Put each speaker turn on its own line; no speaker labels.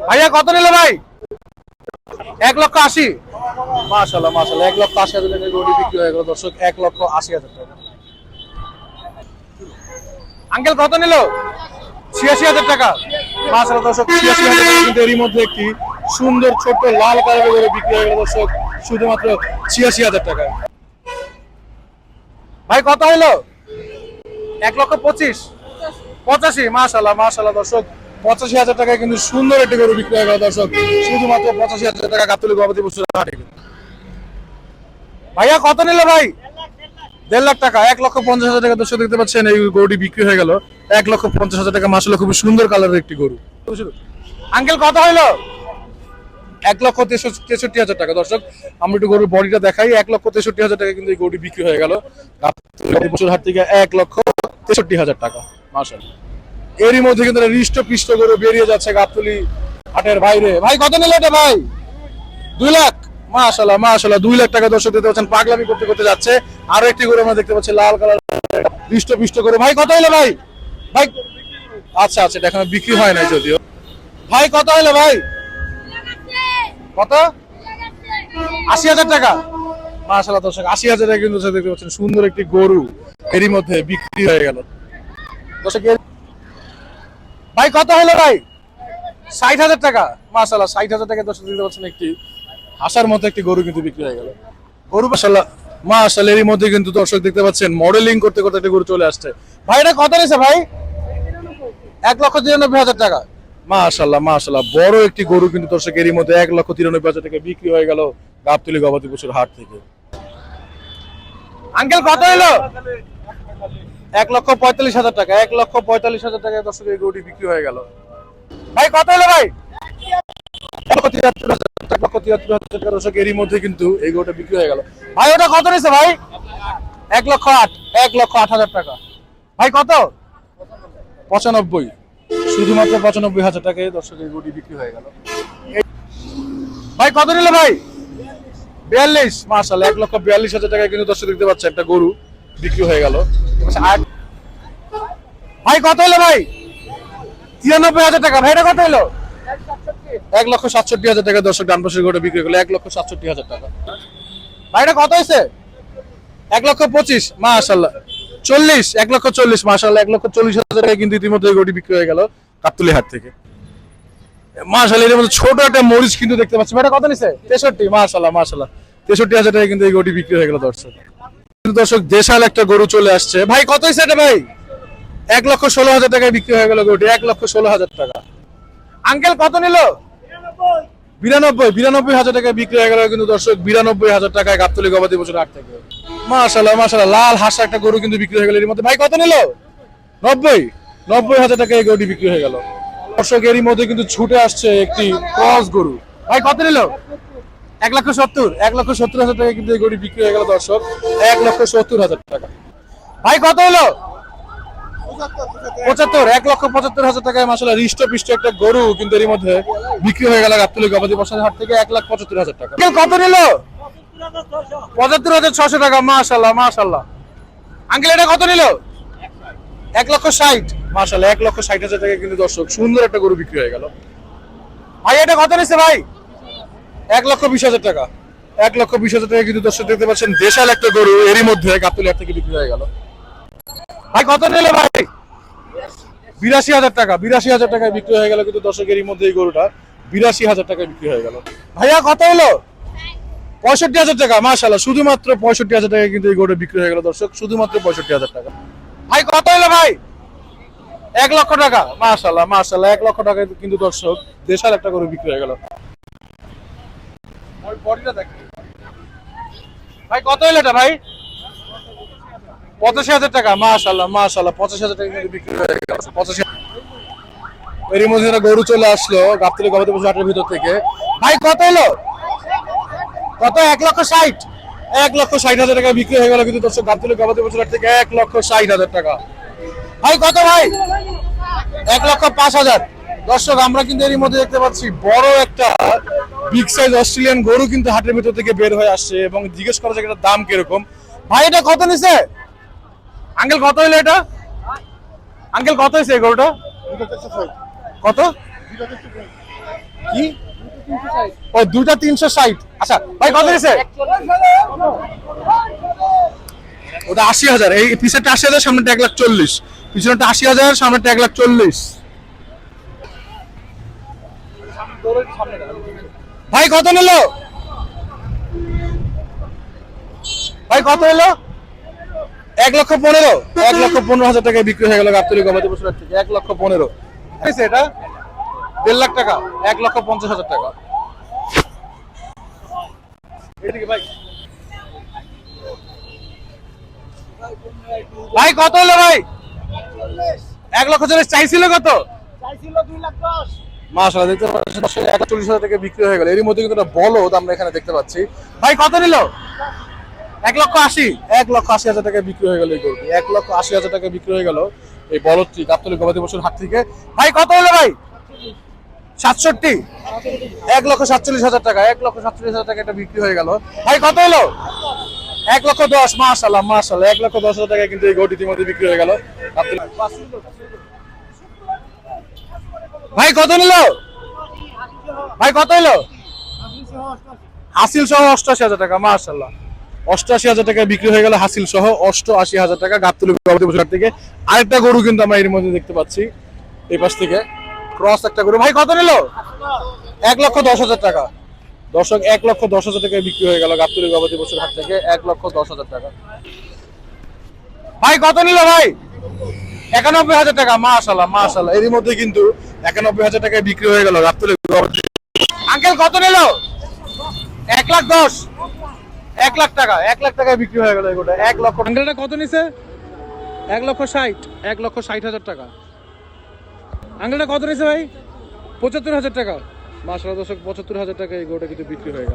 ভাইয়া কত নিল ভাই? 1,80,000। মাশাআল্লাহ মাশাআল্লাহ, 1,80,000 টাকা গরুটি বিক্রি হয়ে গেল দর্শক, 1,80,000 টাকা। আঙ্কেল কত নিল? 86,000 টাকা। মাশাআল্লাহ দর্শক, 86,000 টাকা কিন্তু এরই মধ্যে একটি সুন্দর ছোট লাল কালারের গরু বিক্রি হয়ে গেল দর্শক, শুধুমাত্র 86,000 টাকা। ভাই কত হইলো? 1,25,000। 85। মাশাআল্লাহ মাশাআল্লাহ দর্শক, 85,000 টাকায় কিন্তু সুন্দর একটি গরু বিক্রি হয়ে গেল দর্শক, শুধুমাত্র 85,000 টাকা গাবতলী গবাদি পশুর হাটে। ভাইয়া কত নিল ভাই? 1.5 লাখ টাকা। 1,50,000 টাকা দর্শক দেখতে পাচ্ছেন এই গরুটি বিক্রি হয়ে গেল, 1,50,000 টাকা। মাশাআল্লাহ খুব সুন্দর কালারের একটি গরু। আঙ্কেল কত হইলো? 1,63,000 টাকা দর্শক। আমরা একটু গরুর বডিটা দেখাই। 1,63,000 টাকা কিন্তু এই গরুটি বিক্রি হয়ে গেল গাবতলী পশুর হাট থেকে, 1,63,000 টাকা। মাশাআল্লাহ, এরই মধ্যে কিন্তু হৃষ্ট পিষ্ট গরু বেরিয়ে যাচ্ছে গাবতলী হাটের বাইরে। ভাই কত নিল এটা ভাই? 2 লাখ। মাশাআল্লাহ মাশাআল্লাহ, 2 লাখ টাকা দর্শক দেখতে পাচ্ছেন, পাগলামি করতে করতে যাচ্ছে। আরো একটি গরু আমরা দেখতে পাচ্ছি লাল কালার হৃষ্ট পিষ্ট গরু। ভাই কত হলো ভাই? ভাই আচ্ছা আচ্ছা, এটা এখনো বিক্রি হয় নাই যদিও। ভাই কত হলো ভাই? কত? 80,000 টাকা। মাশাআল্লাহ দর্শক, 80,000 টাকা কিন্তু দেখতে পাচ্ছেন সুন্দর একটি গরু এরই মধ্যে বিক্রি হয়ে গেল দর্শক। ভাই কত হলো ভাই? 60,000 টাকা। মাশাআল্লাহ, 60,000 টাকা দর্শক দেখতে পাচ্ছেন একটি আশার মতো একটি গরু কিন্তু বিক্রি হয়ে গেল। গরু মাশাআল্লাহ মাশাআল্লাহ, এরই মধ্যে কিন্তু দর্শক দেখতে পাচ্ছেন মডেলিং করতে করতে একটা গরু চলে আসছে। ভাই এটা কত নিছে ভাই? 1,93,000 টাকা। মাশাআল্লাহ মাশাআল্লাহ, বড় একটি গরু কিন্তু দর্শক এরই মধ্যে 1,93,000 টাকা বিক্রি হয়ে গেল গাবতলী গবাদি পশুর হাট থেকে। আঙ্কেল কত হলো? 1,45,000 টাকা। 1,45,000 টাকায় দর্শক এই গরুটি বিক্রি হয়ে গেল। ভাই কত হলো ভাই? 1,73,000 টাকা দর্শক, এরই মধ্যে কিন্তু এই গরুটা বিক্রি হয়ে গেল। ভাই ওটা কত নিছে ভাই? 1,08,000। 1,08,000 টাকা। ভাই কত? 95। শুধুমাত্র 95,000 টাকায় দর্শক এই গরুটি বিক্রি হয়ে গেল। ভাই কত নিল ভাই? 42। মাশাআল্লাহ, 1,42,000 টাকায় কিন্তু দর্শক দেখতে পাচ্ছেন একটা গরু বিক্রি হয়ে গেল। ভাই কত হলো ভাই? 93,000 টাকা। ভাই এটা কত হলো? 1,67,000 টাকা দর্শক, ডান পাশের গরুটা বিক্রি হলো 1,67,000 টাকা। ভাই এটা কত হয়েছে? 1,25,000। মাশাআল্লাহ 40। 1,40,000। মাশাআল্লাহ, 1,40,000 টাকা কিন্তু ইতিমধ্যে গরুটি বিক্রি হয়ে গেল গাবতলী হাট থেকে। মাশাআল্লাহ, এর মধ্যে ছোট একটা মরিচ কিন্তু দেখতে পাচ্ছি। ভাই এটা কত নিছে? 63। মাশাআল্লাহ মাশাআল্লাহ, 63,000 টাকা কিন্তু এই গরুটি বিক্রি হয়ে গেল দর্শক। কিন্তু দর্শক দেশাল একটা গরু চলে আসছে। ভাই কত হয়েছে এটা ভাই? 1,16,000 টাকায় বিক্রি হয়ে গেল গরুটি, 1,16,000 টাকা। আঙ্কেল কত নিল? 92। 92,000 টাকায় বিক্রি হয়ে গেল কিন্তু দর্শক, 92,000 টাকায় গাবতলী গবাদি পশুর হাট থেকে। মাশাআল্লাহ মাশাআল্লাহ, লাল হাসা একটা গরু কিন্তু বিক্রি হয়ে গেল এর মধ্যে। ভাই কত নিল? 90। 90,000 টাকায় এই গরুটি বিক্রি হয়ে গেল দর্শক। এরই মধ্যে কিন্তু ছুটে আসছে একটি ক্রস গরু। ভাই কত নিল? 1,70,000। 1,70,000 টাকায় কিন্তু এই গরুটি বিক্রি হয়ে গেল দর্শক, 1,70,000 টাকা। ভাই কত হলো? 75। 1,75,000 টাকায় মাশাআল্লাহ হৃষ্ট পিষ্ট একটা গরু কিন্তু এর মধ্যে বিক্রি হয়ে গেল গাবতলী গবাদি পশুর হাট থেকে, 1,75,000 টাকা। কত নিল? 75,600 টাকা। মাশাআল্লাহ মাশাআল্লাহ। আঙ্কেল এটা কত নিল? 1,60,000। মাশাআল্লাহ, 1,60,000 টাকা কিন্তু দর্শক সুন্দর একটা গরু বিক্রি হয়ে গেল। ভাই এটা কত নিছে ভাই? 1,20,000 টাকা। 1,20,000 টাকা কিন্তু দর্শক দেখতে পাচ্ছেন দেশাল একটা গরু এরই মধ্যে গাবতলী হাট থেকে বিক্রি হয়ে গেল। ভাই কত নিল ভাই? 82,000 টাকা। 82,000 টাকায় বিক্রি হয়ে গেল কিন্তু দর্শক এরই মধ্যে এই গরুটা 82,000 টাকায় বিক্রি হয়ে গেল। ভাইয়া কত হলো? 65,000 টাকা। মাশাআল্লাহ, শুধুমাত্র 65,000 টাকায় কিন্তু এই গরুটা বিক্রি হয়ে গেল দর্শক, শুধুমাত্র 65,000 টাকা। ভাই কত হলো ভাই? 1 লক্ষ টাকা। মাশাআল্লাহ মাশাআল্লাহ, 1 লক্ষ টাকায় কিন্তু দর্শক দেশাল একটা গরু বিক্রি হয়ে গেল। ভাই কত হলো এটা ভাই? 85,000 টাকা। মাশাআল্লাহ মাশাআল্লাহ, 85,000 টাকা কিন্তু বিক্রি হয়ে গেল। 85,000। এরই মধ্যে একটা গরু চলে আসলো গাবতলী গবাদি পশুর হাটের ভিতর থেকে। ভাই কত হলো? কত? 1,60,000। 1,60,000 টাকা বিক্রি হয়ে গেল কিন্তু দর্শক গাবতলী গবাদি পশুর হাট থেকে, 1,60,000 টাকা। ভাই কত ভাই? 1,05,000। দর্শক আমরা কিন্তু এরই মধ্যে দেখতে পাচ্ছি বড় একটা বিগ সাইজ অস্ট্রেলিয়ান গরু কিন্তু হাটের ভিতর থেকে বের হয়ে আসছে এবং জিজ্ঞেস করা যায় এটার দাম কিরকম। ভাই এটা কত নিছে? আঙ্কেল কত হলো এটা? আঙ্কেল কত হয়েছে এই গরুটা? কত? কি ও দুইটা 360। আচ্ছা ভাই কত দিয়েছে? ওটা 80,000। এই পিছনেরটা 80,000, সামনেটা 1,40,000। পিছনেরটা 80,000, সামনেটা 1,40,000। ভাই কত নিল? ভাই কত হলো? 1,15,000। 1,15,000 টাকায় বিক্রি হয়ে গেল গাবতলী গবাদি পশুর হাট থেকে। 1,15,000 এটা 1.5 লাখ টাকা। 1,50,000 টাকা। ভাই কত হলো ভাই? 1,40,000 চাইছিল কত?
চাইছিল 2,10,000।
মাশাআল্লাহ, দেখতে পাচ্ছেন 1,40,000 টাকা বিক্রি হয়ে গেল। এর মধ্যে কিন্তু একটা বলদ আমরা এখানে দেখতে পাচ্ছি। ভাই কত নিল? 1,80,000। 1,80,000 টাকা বিক্রি হয়ে গেল এই গরুটি। 1,80,000 টাকা বিক্রি হয়ে গেল এই বলদটি গাবতলী গবাদি পশুর হাট থেকে। ভাই কত হলো ভাই? 67। 1,47,000 টাকা। 1,47,000 টাকা এটা বিক্রি হয়ে গেল। ভাই কত হলো? 1,10,000। মাশাআল্লাহ মাশাআল্লাহ, 1,10,000 টাকা কিন্তু এই গরুটির মধ্যে বিক্রি হয়ে গেল। ভাই কত নিল? ভাই কত হলো? হাসিল সহ 88,000 টাকা। মাশাআল্লাহ, 88,000 টাকা বিক্রি হয়ে গেল হাসিল সহ। 88,000 টাকা গাবতলী গবাদি পশুর হাট থেকে। আরেকটা গরু কিন্তু আমরা এর মধ্যে দেখতে পাচ্ছি এই পাশ থেকে, ক্রস একটা গরু। ভাই কত নিল? 1,10,000 টাকা। দর্শক 1,10,000 টাকায় বিক্রি হয়ে গেল গাবতলী গবাদি পশুর হাট থেকে। 1,10,000 টাকা। ভাই কত নিল ভাই? 91,000 টাকা। মাশাআল্লাহ মাশাআল্লাহ, এর মধ্যে কিন্তু 91,000 টাকায় বিক্রি হয়ে গেল গাবতলী গবাদি। আঙ্কেল কত নিল? 1,10,000। 1,00,000 টাকা। 1,00,000 টাকায় বিক্রি হয়ে গেল এগুলো। 1 লক্ষ। আঙ্কেলটা কত নিছে? 1,60,000। 1,60,000 টাকা। আঙ্কেলটা কত নিছে ভাই? 75,000 টাকা। মাশাআল্লাহ দর্শক, 75,000 টাকা এই গরুটা কিন্তু বিক্রি হয়ে গেল।